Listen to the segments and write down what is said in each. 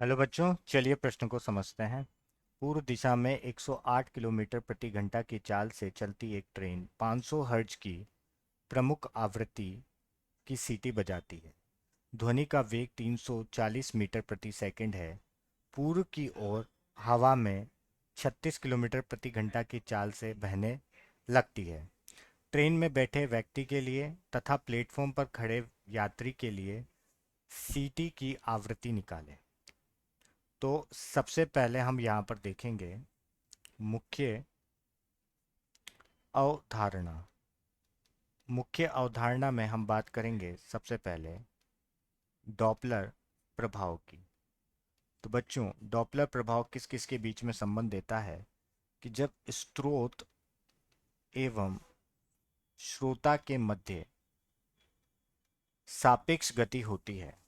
Hello बच्चों, चलिए प्रश्न को समझते हैं। पूर्व दिशा में 108 किलोमीटर प्रति घंटा की चाल से चलती एक ट्रेन 500 हर्ट्ज की प्रमुख आवृत्ति की सीटी बजाती है। ध्वनि का वेग 340 मीटर प्रति सेकंड है। पूर्व की ओर हवा में 36 किलोमीटर प्रति घंटा की चाल से बहने लगती है। ट्रेन में बैठे व्यक्ति के लिए तथा प्लेटफॉर्म पर खड़े यात्री के लिए सीटी की आवृत्ति निकालें। तो सबसे पहले हम यहाँ पर देखेंगे मुख्य अवधारणा। मुख्य अवधारणा में हम बात करेंगे सबसे पहले डॉपलर प्रभाव की। तो बच्चों, डॉपलर प्रभाव किस किस के बीच में संबंध देता है कि जब स्रोत एवं श्रोता के मध्य सापेक्ष गति होती है।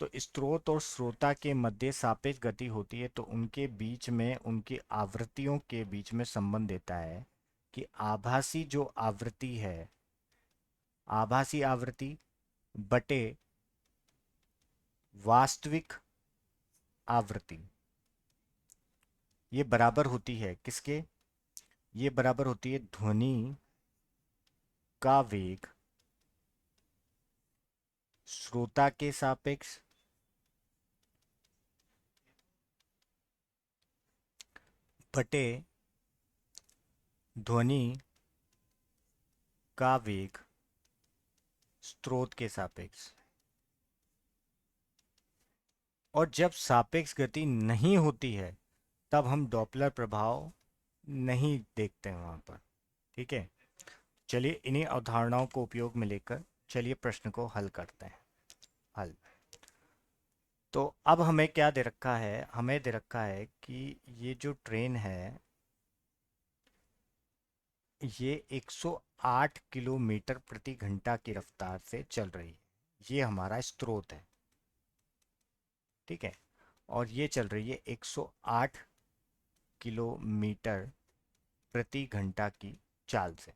तो स्रोत और श्रोता के मध्य सापेक्ष गति होती है तो उनके बीच में, उनकी आवृत्तियों के बीच में संबंध देता है कि आभासी जो आवृत्ति है, आभासी आवृत्ति बटे वास्तविक आवृत्ति, ये बराबर होती है किसके? ये बराबर होती है ध्वनि का वेग श्रोता के सापेक्ष बटे ध्वनि का वेग स्रोत के सापेक्ष। और जब सापेक्ष गति नहीं होती है तब हम डॉपलर प्रभाव नहीं देखते हैं वहां पर। ठीक है, चलिए इन्हीं अवधारणाओं को उपयोग में लेकर चलिए प्रश्न को हल करते हैं। हल। तो अब हमें क्या दे रखा है? हमें दे रखा है कि ये जो ट्रेन है ये 108 किलोमीटर प्रति घंटा की रफ्तार से चल रही है। ये हमारा स्रोत है, ठीक है। और ये चल रही है 108 किलोमीटर प्रति घंटा की चाल से।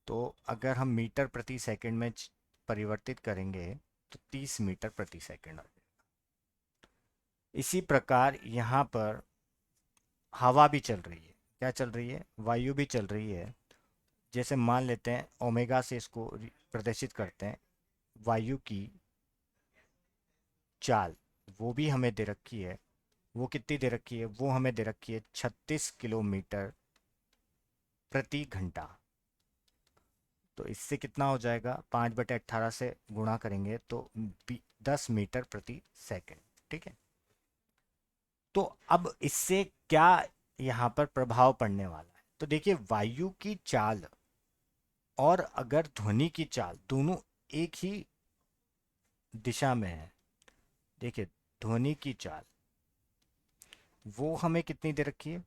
तो अगर हम मीटर प्रति सेकंड में परिवर्तित करेंगे तो 30 मीटर प्रति सेकंड आ जाएगा। इसी प्रकार यहाँ पर हवा भी चल रही है। क्या चल रही है? वायु भी चल रही है। जैसे मान लेते हैं ओमेगा से इसको प्रदर्शित करते हैं, वायु की चाल वो भी हमें दे रखी है। वो कितनी दे रखी है? वो हमें दे रखी है 36 किलोमीटर प्रति घंटा। तो इससे कितना हो जाएगा? 5/18 से गुणा करेंगे तो 10 मीटर प्रति सेकंड। ठीक है। तो अब इससे क्या यहाँ पर प्रभाव पड़ने वाला है? तो देखिए, वायु की चाल और अगर ध्वनि की चाल दोनों एक ही दिशा में है। देखिए, ध्वनि की चाल वो हमें कितनी दे रखी है?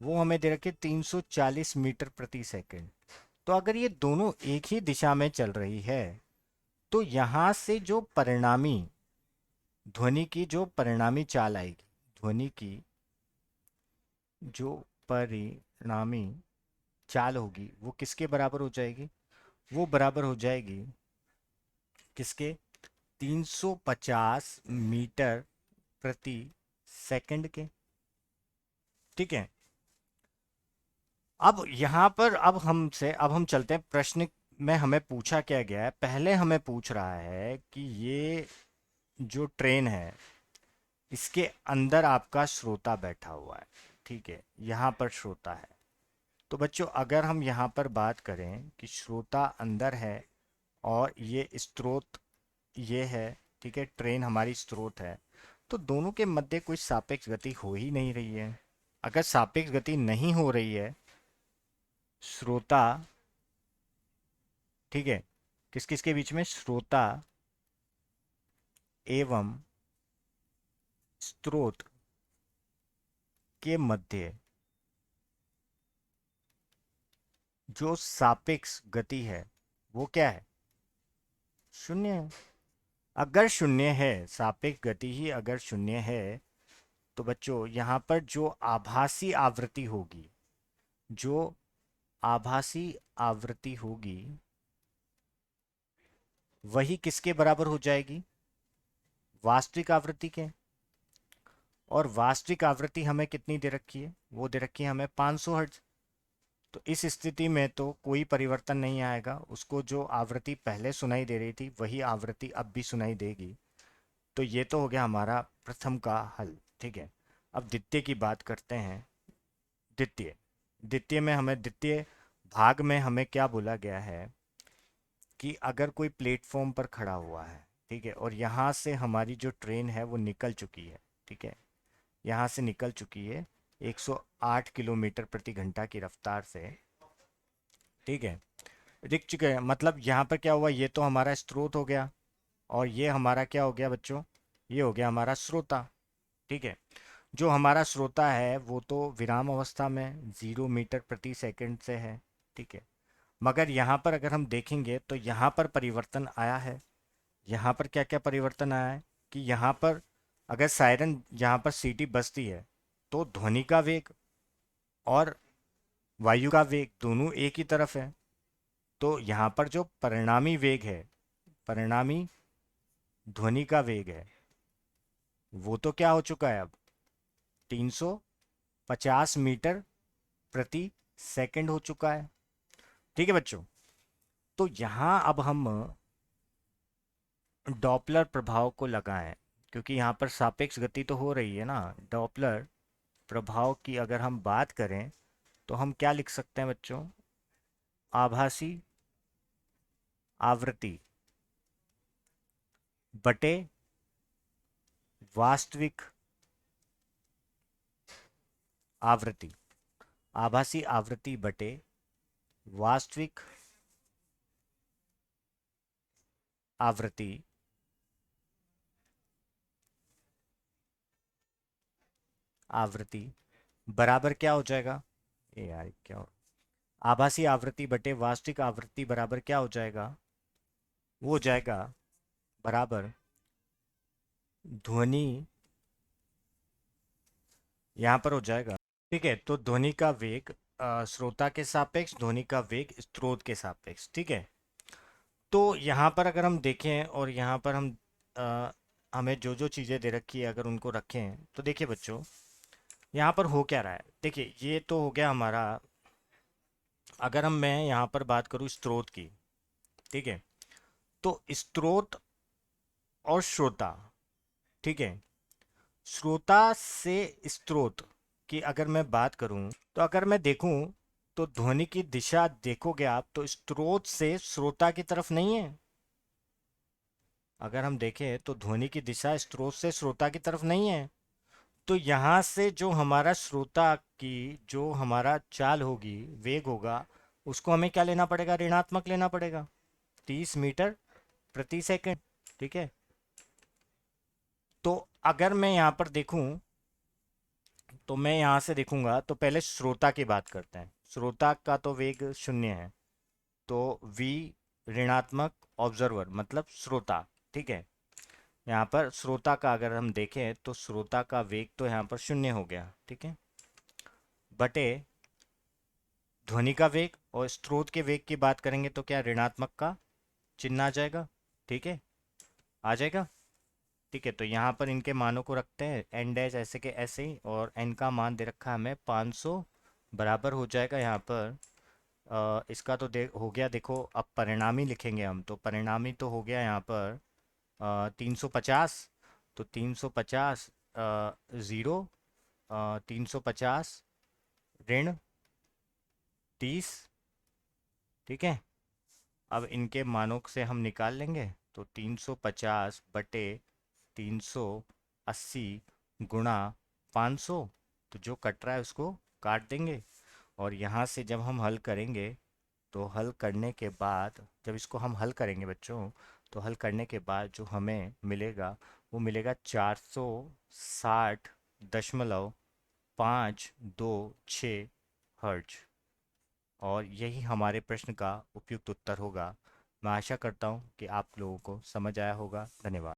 वो हमें दे रखी है 340 मीटर प्रति सेकंड। तो अगर ये दोनों एक ही दिशा में चल रही है तो यहां से जो परिणामी ध्वनि की जो परिणामी चाल आएगी, ध्वनि की जो परिणामी चाल होगी वो किसके बराबर हो जाएगी? वो बराबर हो जाएगी किसके? 350 मीटर प्रति सेकंड के। ठीक है। अब यहाँ पर अब हम चलते हैं प्रश्न में। हमें पूछा क्या गया है? पहले हमें पूछ रहा है कि ये जो ट्रेन है इसके अंदर आपका श्रोता बैठा हुआ है। ठीक है, यहाँ पर श्रोता है। तो बच्चों, अगर हम यहाँ पर बात करें कि श्रोता अंदर है और ये स्रोत ये है, ठीक है, ट्रेन हमारी स्रोत है, तो दोनों के मध्य कोई सापेक्ष गति हो ही नहीं रही है। अगर सापेक्ष गति नहीं हो रही है, श्रोता, ठीक है, किस किस के बीच में? श्रोता एवं स्रोत के मध्य जो सापेक्ष गति है वो क्या है? शून्य है। अगर शून्य है, सापेक्ष गति ही अगर शून्य है, तो बच्चों यहाँ पर जो आभासी आवृत्ति होगी, जो आभासी आवृत्ति होगी वही किसके बराबर हो जाएगी? वास्तविक आवृत्ति के। और वास्तविक आवृत्ति हमें कितनी दे रखी है, वो दे रखी है हमें 500 हर्ट्ज। तो इस स्थिति में तो कोई परिवर्तन नहीं आएगा, उसको जो आवृत्ति पहले सुनाई दे रही थी वही आवृत्ति अब भी सुनाई देगी। तो ये तो हो गया हमारा प्रथम का हल, ठीक है। अब द्वितीय की बात करते हैं। द्वितीय द्वितीय में हमें द्वितीय भाग में हमें क्या बोला गया है कि अगर कोई प्लेटफॉर्म पर खड़ा हुआ है, ठीक है, और यहाँ से हमारी जो ट्रेन है वो निकल चुकी है, ठीक है, यहाँ से निकल चुकी है 108 किलोमीटर प्रति घंटा की रफ्तार से, ठीक है, दिख चुके हैं। मतलब यहाँ पर क्या हुआ, ये तो हमारा स्रोत हो गया और ये हमारा क्या हो गया बच्चों, ये हो गया हमारा श्रोता, ठीक है। जो हमारा श्रोता है वो तो विराम अवस्था में 0 मीटर प्रति सेकंड से है, ठीक है। मगर यहाँ पर अगर हम देखेंगे तो यहाँ पर परिवर्तन आया है। यहाँ पर क्या क्या परिवर्तन आया है कि यहाँ पर अगर सायरन यहाँ पर सीटी बजती है तो ध्वनि का वेग और वायु का वेग दोनों एक ही तरफ है। तो यहाँ पर जो परिणामी वेग है, परिणामी ध्वनि का वेग है, वो तो क्या हो चुका है अब 350 मीटर प्रति सेकंड हो चुका है, ठीक है बच्चों। तो यहाँ अब हम डॉपलर प्रभाव को लगाएं, क्योंकि यहाँ पर सापेक्ष गति तो हो रही है ना। डॉपलर प्रभाव की अगर हम बात करें तो हम क्या लिख सकते हैं बच्चों, आभासी आवृत्ति बटे वास्तविक आवृत्ति, आभासी आवृत्ति बटे वास्तविक आवृत्ति आवृत्ति बराबर क्या हो जाएगा, ये यार क्या हो, आभासी आवृत्ति बटे वास्तविक आवृत्ति बराबर क्या हो जाएगा, वो हो जाएगा बराबर ध्वनि, यहाँ पर हो जाएगा, ठीक है। तो ध्वनि का वेग श्रोता के सापेक्ष, ध्वनि का वेग स्रोत के सापेक्ष, ठीक है। तो यहाँ पर अगर हम देखें और यहाँ पर हम अ, हमें जो जो चीज़ें दे रखी है अगर उनको रखें तो देखिए बच्चों, यहाँ पर हो क्या रहा है, देखिए ये तो हो गया हमारा। अगर मैं यहाँ पर बात करूँ स्रोत की, ठीक है, तो स्रोत और श्रोता, ठीक है, श्रोता से स्रोत की अगर मैं बात करूं तो अगर मैं देखूं तो ध्वनि की दिशा देखोगे आप तो स्रोत से श्रोता की तरफ नहीं है। अगर हम देखें तो ध्वनि की दिशा स्रोत से श्रोता की तरफ नहीं है। तो यहाँ से जो हमारा श्रोता की जो हमारा चाल होगी, वेग होगा, उसको हमें क्या लेना पड़ेगा, ऋणात्मक लेना पड़ेगा, 30 मीटर प्रति सेकंड, ठीक है। तो अगर मैं यहाँ पर देखूं तो मैं यहाँ से देखूंगा तो पहले श्रोता की बात करते हैं। श्रोता का तो वेग 0 है, तो v ऋणात्मक ऑब्जर्वर मतलब श्रोता, ठीक है। यहाँ पर श्रोता का अगर हम देखें तो श्रोता का वेग तो यहाँ पर 0 हो गया, ठीक है, बटे ध्वनि का वेग, और स्रोत के वेग की बात करेंगे तो क्या ऋणात्मक का चिन्ह आ जाएगा, ठीक है, आ जाएगा, ठीक है। तो यहाँ पर इनके मानों को रखते हैं एन डैश ऐसे के ऐसे ही, और एन का मान दे रखा है हमें 500, बराबर हो जाएगा यहाँ पर इसका तो दे हो गया, देखो अब परिणामी लिखेंगे हम, तो परिणामी तो हो गया यहाँ पर 350। तो 350 ज़ीरो 350 ऋण 30, ठीक है। अब इनके मानों से हम निकाल लेंगे तो 350 बटे 380 गुणा 500, तो जो कट रहा है उसको काट देंगे। और यहाँ से जब हम हल करेंगे तो हल करने के बाद जब इसको हम हल करेंगे बच्चों, तो हल करने के बाद जो हमें मिलेगा वो मिलेगा 460.526 हर्ट्ज। और यही हमारे प्रश्न का उपयुक्त उत्तर होगा। मैं आशा करता हूँ कि आप लोगों को समझ आया होगा। धन्यवाद।